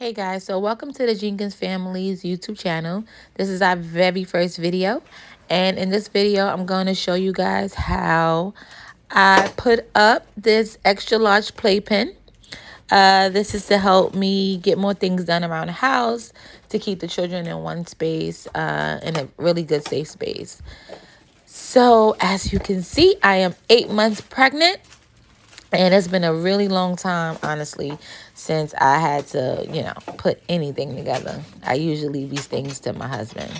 Hey guys, so welcome to the Jenkins Family's YouTube channel. This is our very first video. And in this video, I'm going to show you guys how I put up this extra large playpen. This is to help me get more things done around the house, to keep the children in one space, in a really good safe space. So as you can see, I am 8 months pregnant. And it's been a really long time, honestly, since I had to, put anything together. I usually leave these things to my husband.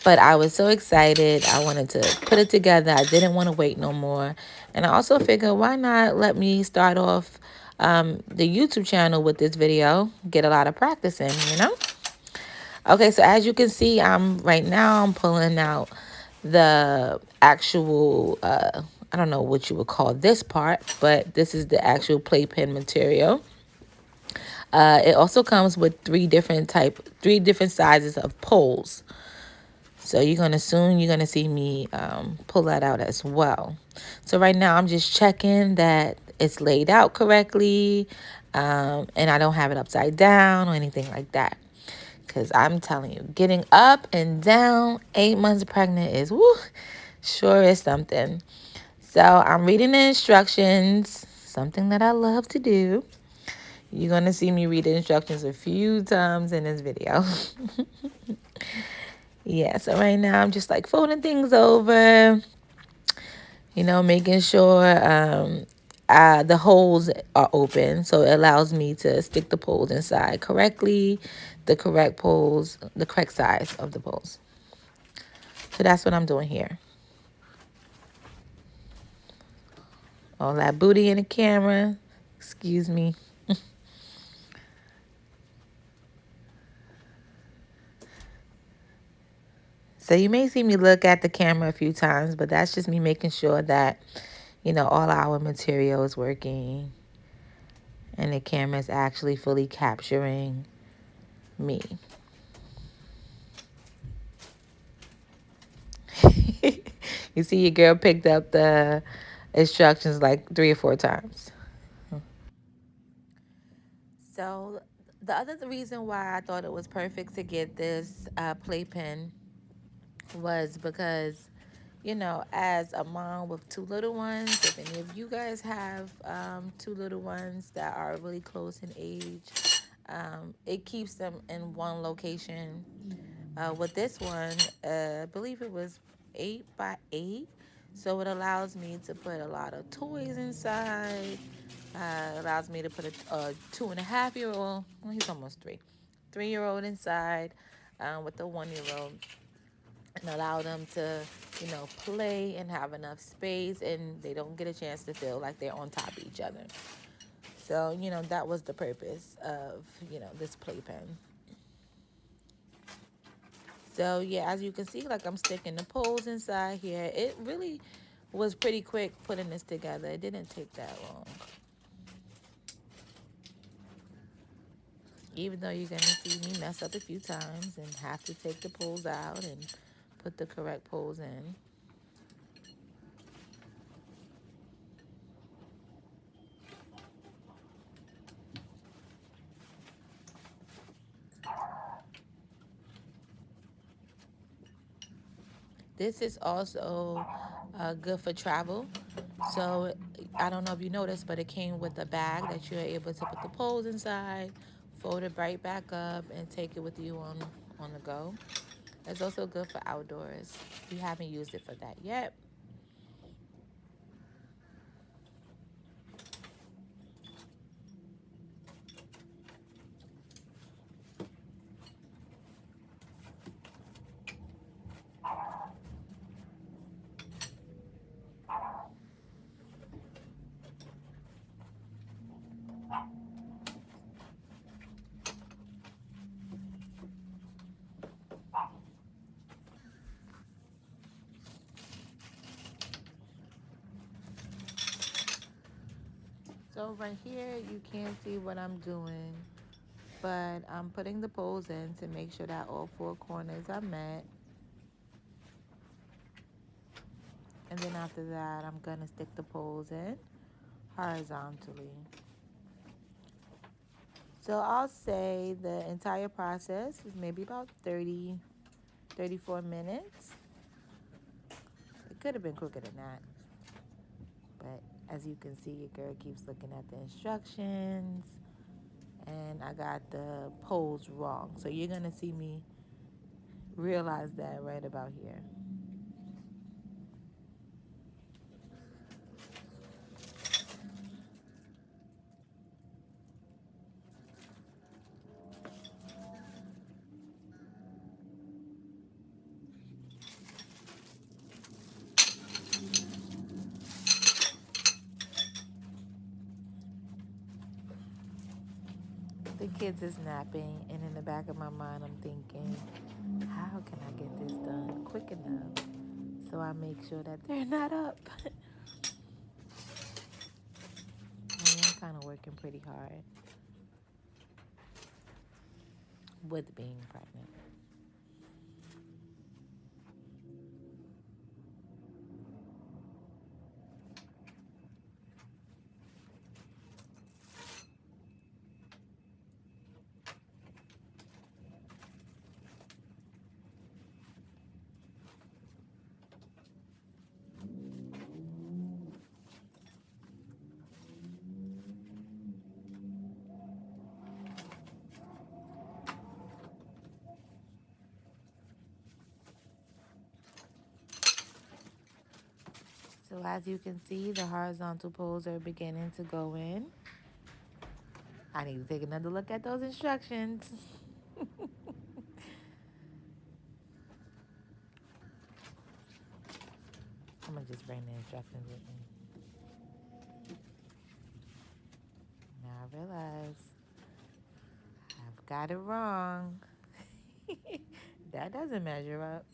But I was so excited. I wanted to put it together. I didn't want to wait no more. And I also figured, why not let me start off the YouTube channel with this video, get a lot of practice in. Okay, so as you can see, I'm pulling out the actual, I don't know what you would call this part, but this is the actual playpen material. It also comes with three different sizes of poles. So you're gonna see me pull that out as well. So right now I'm just checking that it's laid out correctly, and I don't have it upside down or anything like that. Because I'm telling you, getting up and down 8 months pregnant is, woo, sure is something. So I'm reading the instructions, something that I love to do. You're going to see me read the instructions a few times in this video. Yeah, so right now I'm just like folding things over, making sure the holes are open. So it allows me to stick the poles inside correctly, the correct size of the poles. So that's what I'm doing here. All that booty in the camera. Excuse me. So you may see me look at the camera a few times, but that's just me making sure that, all our material is working and the camera is actually fully capturing me. You see your girl picked up the instructions like 3 or 4 times. So the other reason why I thought it was perfect to get this playpen was because, as a mom with 2 little ones, if any of you guys have 2 little ones that are really close in age, it keeps them in one location. With this one, I believe it was 8 by 8. So it allows me to put a lot of toys inside. Allows me to put a 2.5-year-old, well, he's almost 3, 3-year-old inside with a 1-year-old, and allow them to, play and have enough space, and they don't get a chance to feel like they're on top of each other. So, that was the purpose of, this playpen. So, yeah, as you can see, like I'm sticking the poles inside here. It really was pretty quick putting this together. It didn't take that long. Even though you're going to see me mess up a few times and have to take the poles out and put the correct poles in. This is also good for travel. So I don't know if you noticed, but it came with a bag that you're able to put the poles inside, fold it right back up, and take it with you on the go. It's also good for outdoors. If you haven't used it for that yet. So right here, you can't see what I'm doing, but I'm putting the poles in to make sure that all 4 corners are met. And then after that, I'm going to stick the poles in horizontally. So I'll say the entire process is maybe about 30, 34 minutes. It could have been quicker than that. But as you can see, your girl keeps looking at the instructions. And I got the poles wrong. So you're going to see me realize that right about here. The kids is napping, and in the back of my mind, I'm thinking, how can I get this done quick enough so I make sure that they're not up? I'm kind of working pretty hard with being pregnant. So as you can see, the horizontal poles are beginning to go in. I need to take another look at those instructions. I'm gonna just bring the instructions with me. Now I realize I've got it wrong. That doesn't measure up.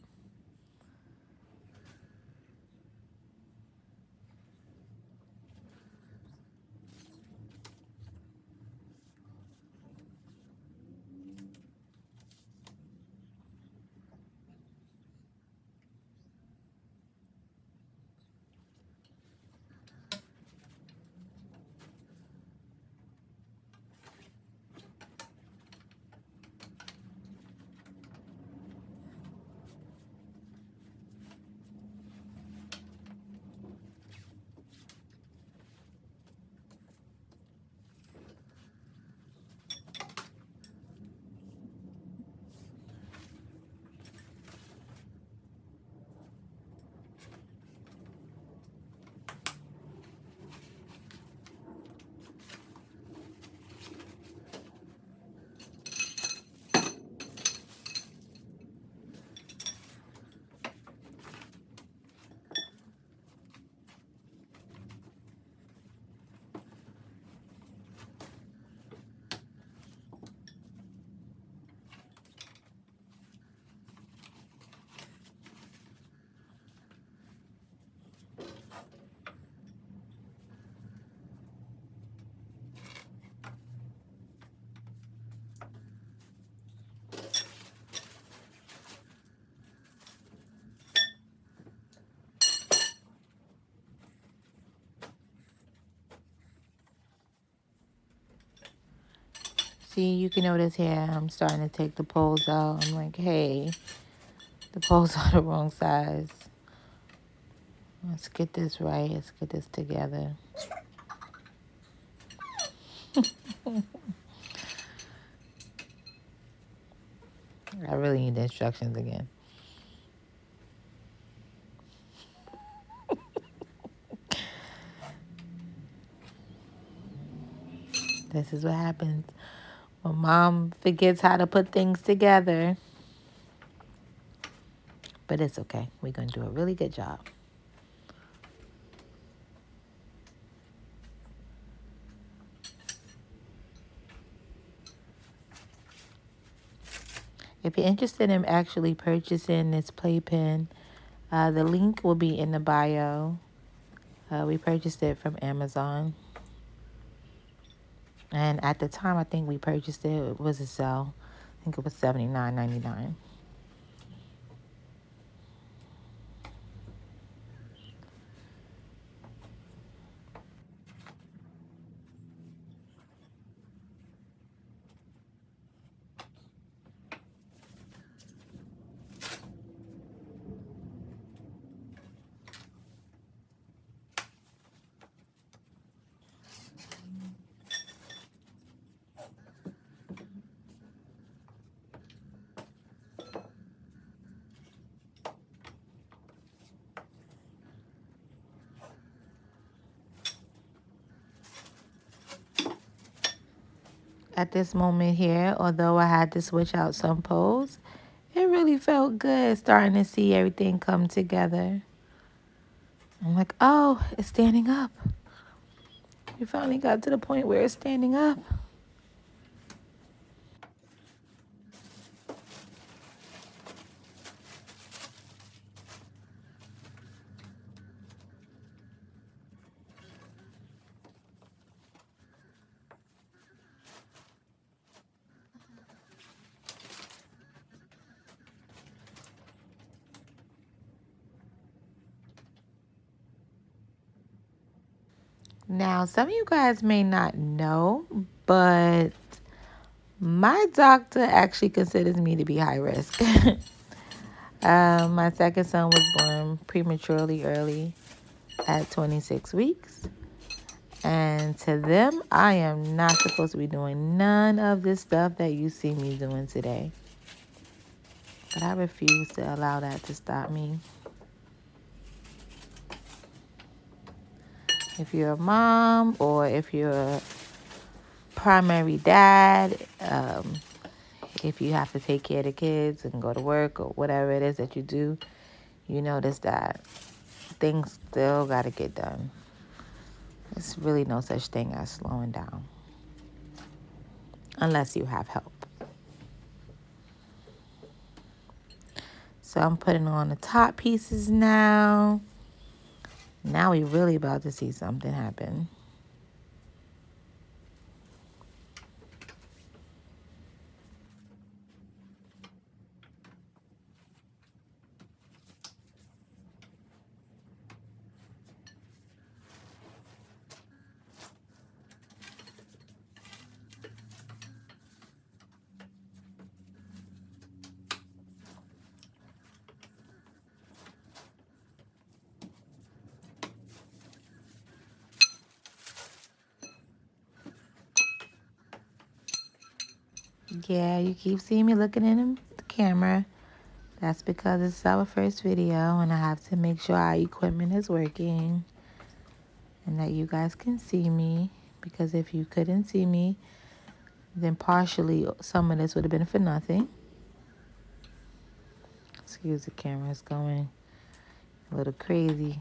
See, you can notice here I'm starting to take the poles out. I'm like, hey, the poles are the wrong size. Let's get this right. Let's get this together. I really need the instructions again. This is what happens when mom forgets how to put things together. But it's okay. We're going to do a really good job. If you're interested in actually purchasing this playpen, the link will be in the bio. We purchased it from Amazon. And at the time, I think we purchased it, it was a sale. I think it was $79.99. at this moment here, although I had to switch out some pose, it really felt good starting to see everything come together. I'm like, oh, it's standing up. We finally got to the point where it's standing up. Now, some of you guys may not know, but my doctor actually considers me to be high risk. My second son was born prematurely early at 26 weeks. And to them, I am not supposed to be doing none of this stuff that you see me doing today. But I refuse to allow that to stop me. If you're a mom or if you're a primary dad, if you have to take care of the kids and go to work or whatever it is that you do, you notice that things still got to get done. There's really no such thing as slowing down unless you have help. So I'm putting on the top pieces now. Now we really about to see something happen. Yeah, you keep seeing me looking in the camera. That's because it's our first video and I have to make sure our equipment is working and that you guys can see me. Because if you couldn't see me, then partially some of this would have been for nothing. Excuse the camera, it's going a little crazy.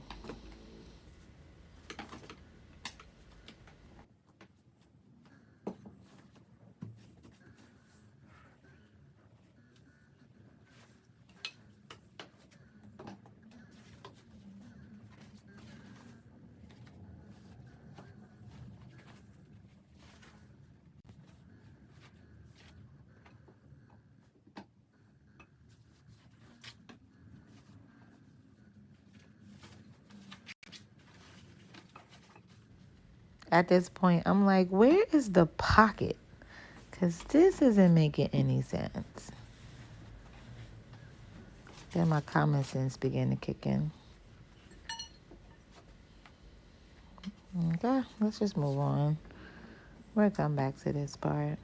At this point, I'm like, where is the pocket? Because this isn't making any sense. Then my common sense began to kick in. Okay, let's just move on. We'll come back to this part.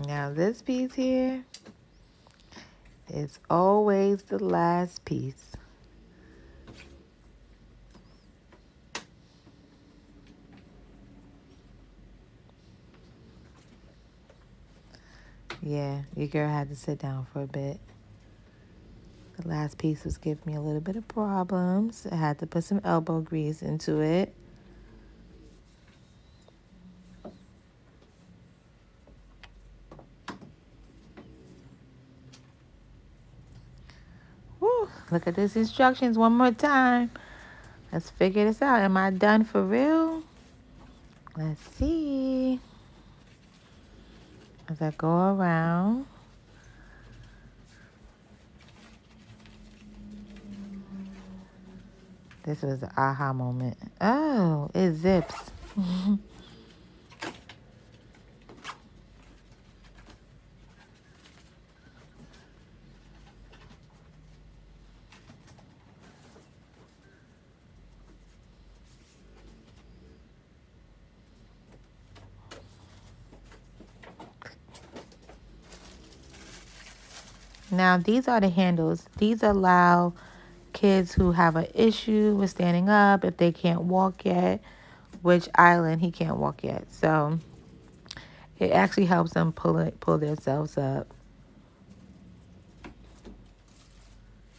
Now this piece here is always the last piece. Yeah, your girl had to sit down for a bit. The last piece was giving me a little bit of problems. I had to put some elbow grease into it. Woo, look at these instructions one more time. Let's figure this out. Am I done for real? Let's see. As I go around. This was an aha moment. Oh, it zips. Now, these are the handles. These allow kids who have an issue with standing up if they can't walk yet, which Island, he can't walk yet. So it actually helps them pull themselves up.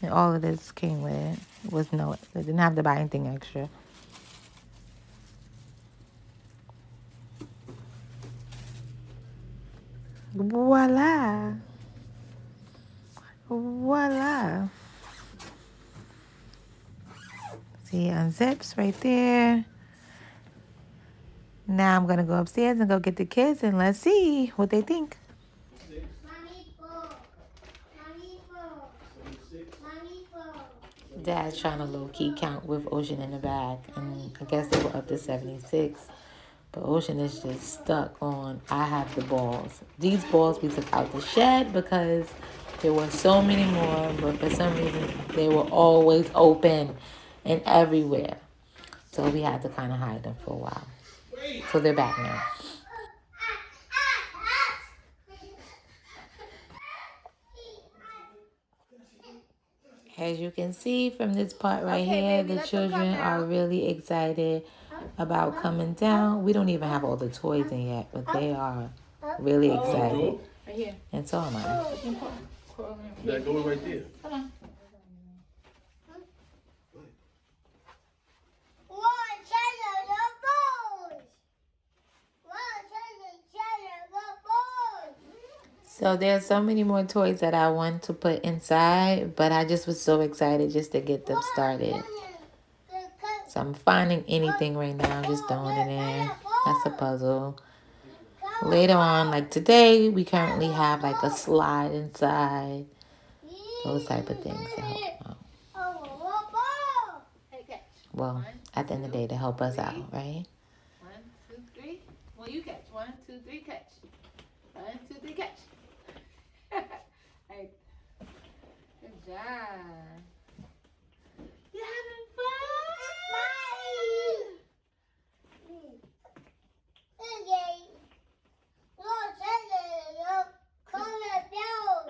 And all of this came with it. They didn't have to buy anything extra. Voila. Voila. See, it unzips right there. Now I'm going to go upstairs and go get the kids and let's see what they think. Dad's trying to low-key count with Ocean in the back. And I guess they were up to 76. But Ocean is just stuck on, I have the balls. These balls we took out the shed because there were so many more. But for some reason, they were always open and everywhere. So we had to kind of hide them for a while. So they're back now. As you can see from this part right here, the children are really excited about coming down. We don't even have all the toys in yet, but they are really excited. Right here. And so am I. That door right there. Come on. So there's so many more toys that I want to put inside, but I just was so excited just to get them started. So I'm finding anything right now, just throwing it in. That's a puzzle. Later on, like today, we currently have like a slide inside. Those type of things to help out. Well, at the end of the day, to help us out, right? 1, 2, 3. Well, you catch. 1, 2, 3, catch. 1, 2, 3, catch. Hey, good job. You having fun?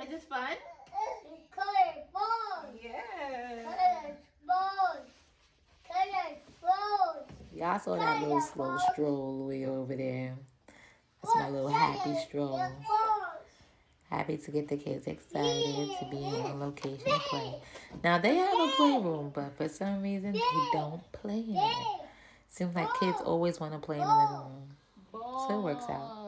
Is this fun? Y'all saw that little slow stroll way over there. That's my little happy stroll. Happy to get the kids excited to be in a location to play. Now, they have a playroom, but for some reason, they don't play in it. Seems like kids always want to play in the living room. So it works out.